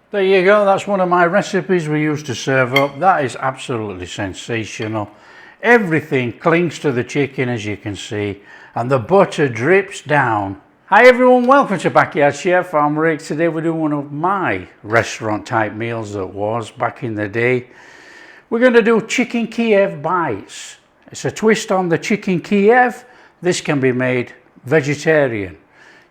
There you go, that's one of my recipes we used to serve up. That is absolutely sensational. Everything clings to the chicken, as you can see, and the butter drips down. Hi everyone, welcome to Backyard Chef. I'm Rick. Today we're doing one of my restaurant type meals that was back in the day. We're going to do Chicken Kiev bites. It's a twist on the Chicken Kiev. This can be made vegetarian.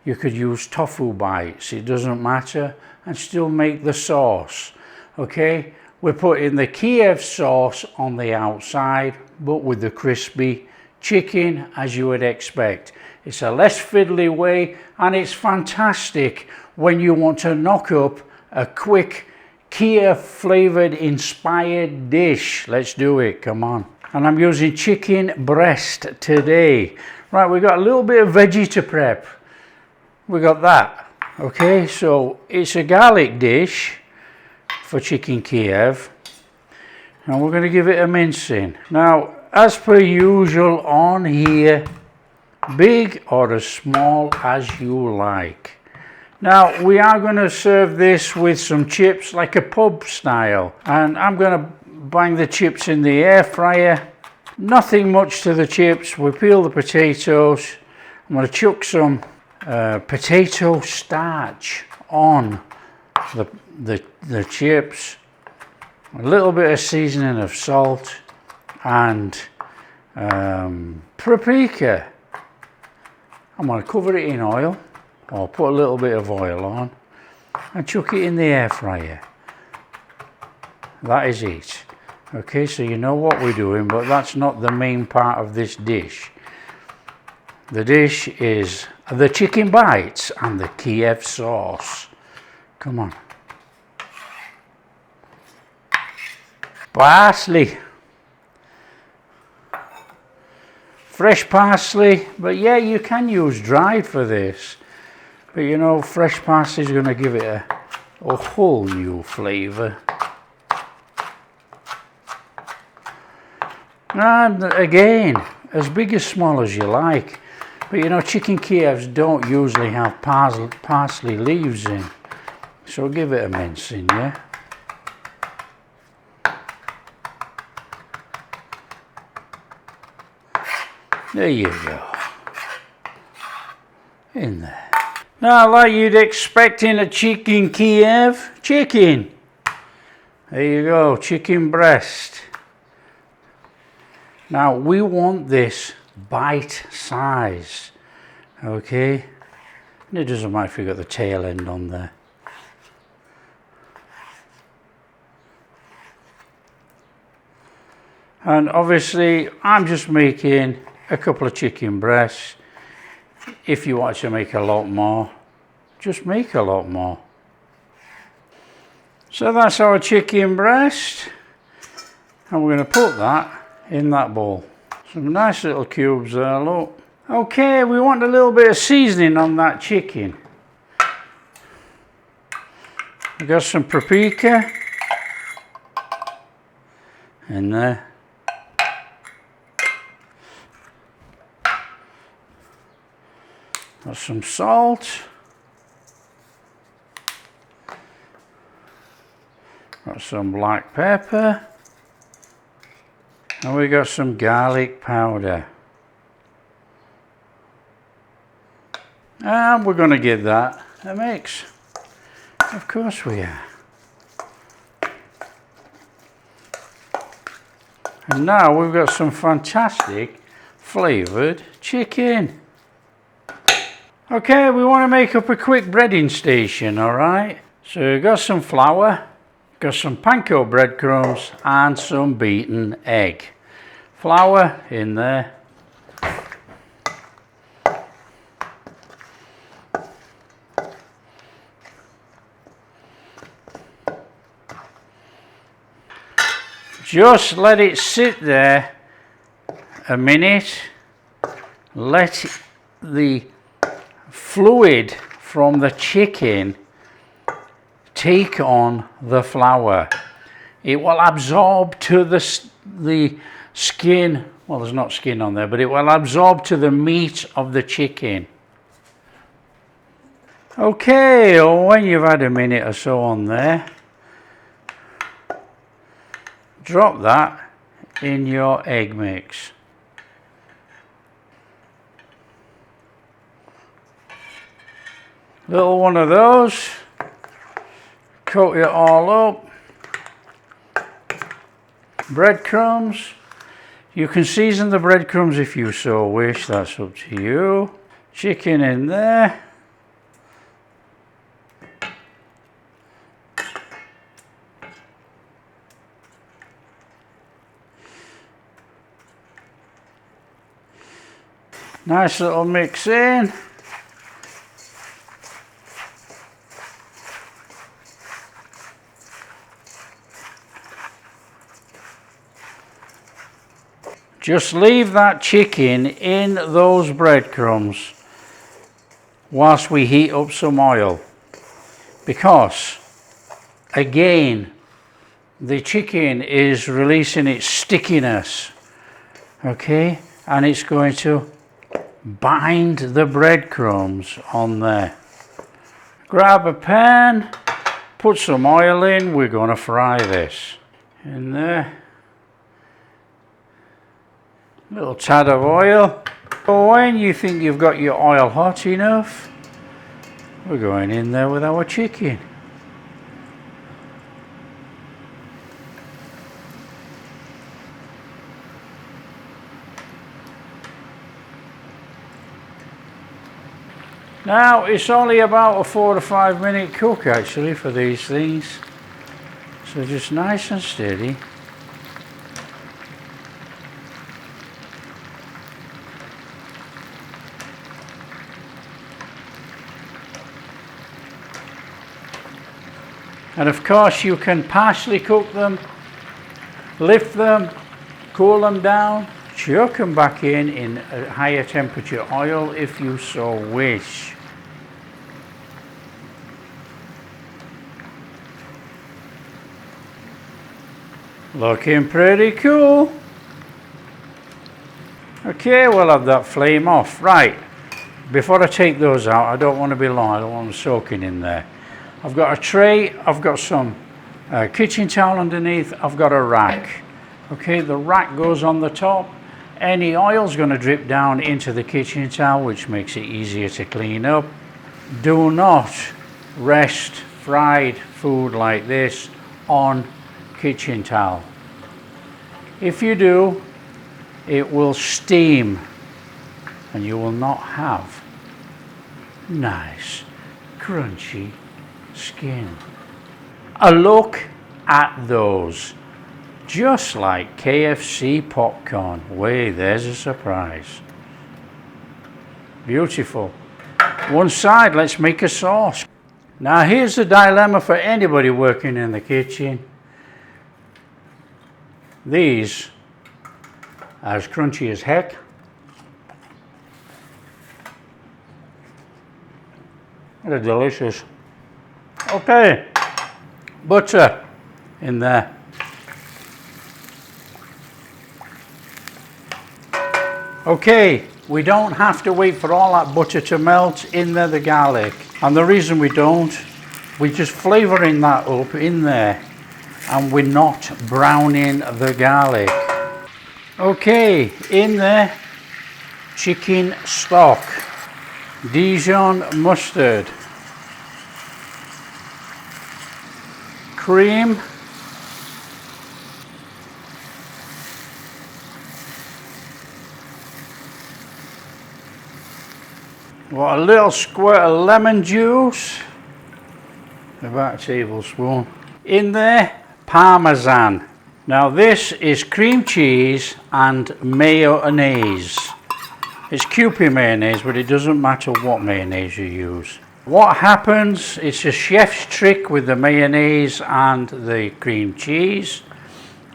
You could use tofu bites, it doesn't matter, and still make the sauce. Okay, we're putting the Kiev sauce on the outside, but with the crispy chicken as you would expect. It's a less fiddly way, and it's fantastic when you want to knock up a quick Kiev flavored inspired dish. Let's do it, come on. And I'm using chicken breast today. Right, we've got a little bit of veggie to prep. We got that. Okay, so it's a garlic dish for Chicken Kiev, and we're going to give it a mincing. Now, as per usual on here, big or as small as you like. Now, we are going to serve this with some chips like a pub style, and I'm going to bang the chips in the air fryer. Nothing much to the chips. We peel the potatoes. I'm going to chuck some potato starch on the chips, a little bit of seasoning of salt and paprika. I'm going to cover it in oil, or put a little bit of oil on and chuck it in the air fryer. That is it. Okay, so you know what we're doing, but that's not the main part of this dish. The dish is the chicken bites and the Kiev sauce. Come on. Parsley. Fresh parsley, but yeah, you can use dried for this. But you know, fresh parsley is going to give it a whole new flavour. And again, as big as small as you like. But you know, Chicken Kievs don't usually have parsley leaves in. So give it a mincing, yeah? There you go. In there. Now, like you'd expect in a Chicken Kiev, chicken. There you go, chicken breast. Now, we want this bite size, okay? And it doesn't matter if you've got the tail end on there. And obviously, I'm just making a couple of chicken breasts. If you want to make a lot more, just make a lot more. So that's our chicken breast, and we're going to put that in that bowl. Some nice little cubes there, look. Okay, we want a little bit of seasoning on that chicken. We've got some paprika in there. Got some salt. Got some black pepper. And we got some garlic powder. And we're going to give that a mix. Of course we are. And now we've got some fantastic flavoured chicken. Okay, we want to make up a quick breading station, alright? So we've got some flour, got some panko breadcrumbs and some beaten egg. Flour in there. Just let it sit there a minute. Let the fluid from the chicken take on the flour. It will absorb to the skin. Well, there's not skin on there, but it will absorb to the meat of the chicken. Okay, when you've had a minute or so on there, drop that in your egg mix. Little one of those, coat it all up. Breadcrumbs, you can season the breadcrumbs if you so wish, that's up to you. Chicken in there. Nice little mix in. Just leave that chicken in those breadcrumbs whilst we heat up some oil, because again the chicken is releasing its stickiness, okay, and it's going to bind the breadcrumbs on there. Grab a pan, put some oil in, we're going to fry this in there. Little tad of oil. When you think you've got your oil hot enough, we're going in there with our chicken. Now it's only about a 4 to 5 minute cook actually for these things, so just nice and steady. And of course you can partially cook them, lift them, cool them down, chuck them back in a higher temperature oil if you so wish. Looking pretty cool. Okay, we'll have that flame off. Right, before I take those out, I don't want to be long, I don't want them soaking in there. I've got a tray, I've got some kitchen towel underneath, I've got a rack. Okay, the rack goes on the top. Any oil's going to drip down into the kitchen towel, which makes it easier to clean up. Do not rest fried food like this on kitchen towel. If you do, it will steam and you will not have nice, crunchy skin. A look at those, just like KFC popcorn. Wait, there's a surprise. Beautiful. One side, let's make a sauce. Now here's the dilemma for anybody working in the kitchen. These are as crunchy as heck. They're delicious. Okay, butter in there. Okay, we don't have to wait for all that butter to melt in there, the garlic. And the reason we don't, we're just flavouring that up in there and we're not browning the garlic. Okay, in there, chicken stock, Dijon mustard, cream, got a little squirt of lemon juice, about a tablespoon. In there, Parmesan. Now this is cream cheese and mayonnaise. It's Kewpie mayonnaise, but it doesn't matter what mayonnaise you use. What happens, it's a chef's trick with the mayonnaise and the cream cheese,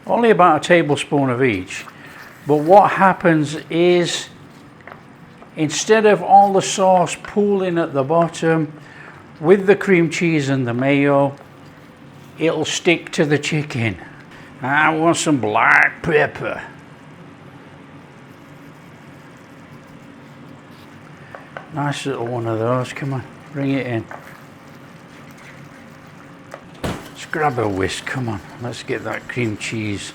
only about a tablespoon of each. But what happens is, instead of all the sauce pooling at the bottom, with the cream cheese and the mayo, it'll stick to the chicken. I want some black pepper. Nice little one of those, come on. Bring it in. Let's grab a whisk, come on. Let's get that cream cheese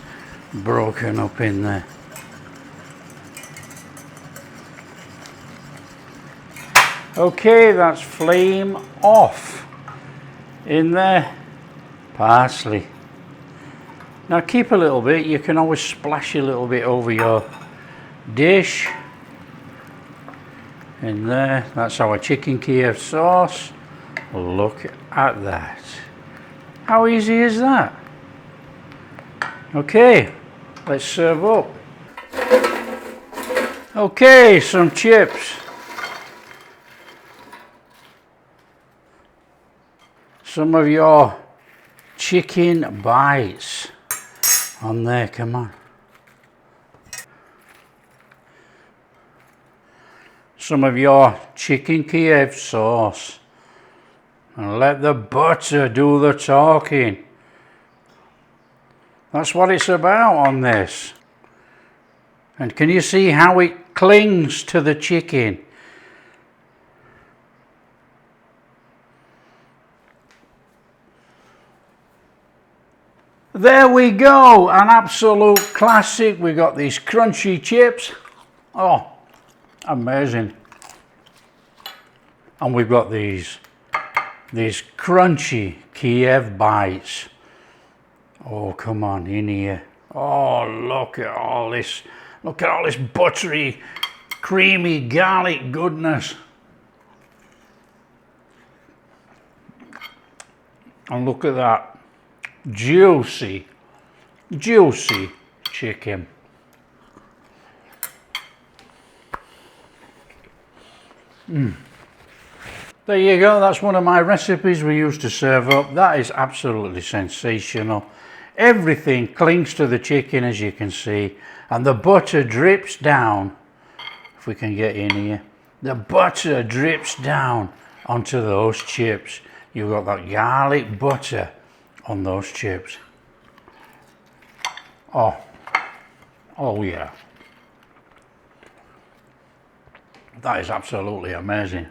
broken up in there. Okay, that's flame off. In there, parsley. Now keep a little bit, you can always splash a little bit over your dish. In there, that's our Chicken Kiev sauce. Look at that. How easy is that? Okay, let's serve up. Okay, some chips. Some of your chicken bites on there, come on. Some of your Chicken Kiev sauce. And let the butter do the talking. That's what it's about on this. And can you see how it clings to the chicken? There we go, an absolute classic. We got these crunchy chips. Oh, amazing. And we've got these crunchy Kiev bites. Oh, come on, in here. Oh, look at all this. Look at all this buttery, creamy garlic goodness. And look at that. Juicy chicken. There you go, that's one of my recipes we used to serve up. That is absolutely sensational. Everything clings to the chicken, as you can see, and the butter drips down. If we can get in here, the butter drips down onto those chips. You've got that garlic butter on those chips. Oh yeah. That is absolutely amazing.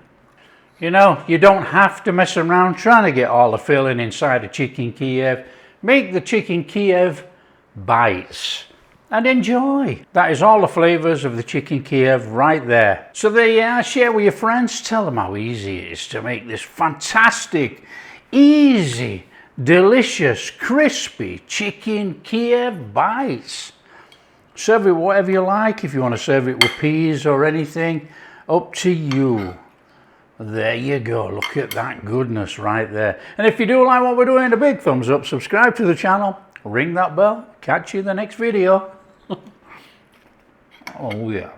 You know, you don't have to mess around trying to get all the filling inside a Chicken Kiev. Make the Chicken Kiev bites and enjoy. That is all the flavors of the Chicken Kiev right there. So there you are, share with your friends, tell them how easy it is to make this fantastic, easy, delicious, crispy Chicken Kiev bites. Serve it whatever you like. If you want to serve it with peas or anything, up to you. There you go, look at that goodness right there. And if you do like what we're doing, a big thumbs up, subscribe to the channel, ring that bell, catch you in the next video. Oh yeah.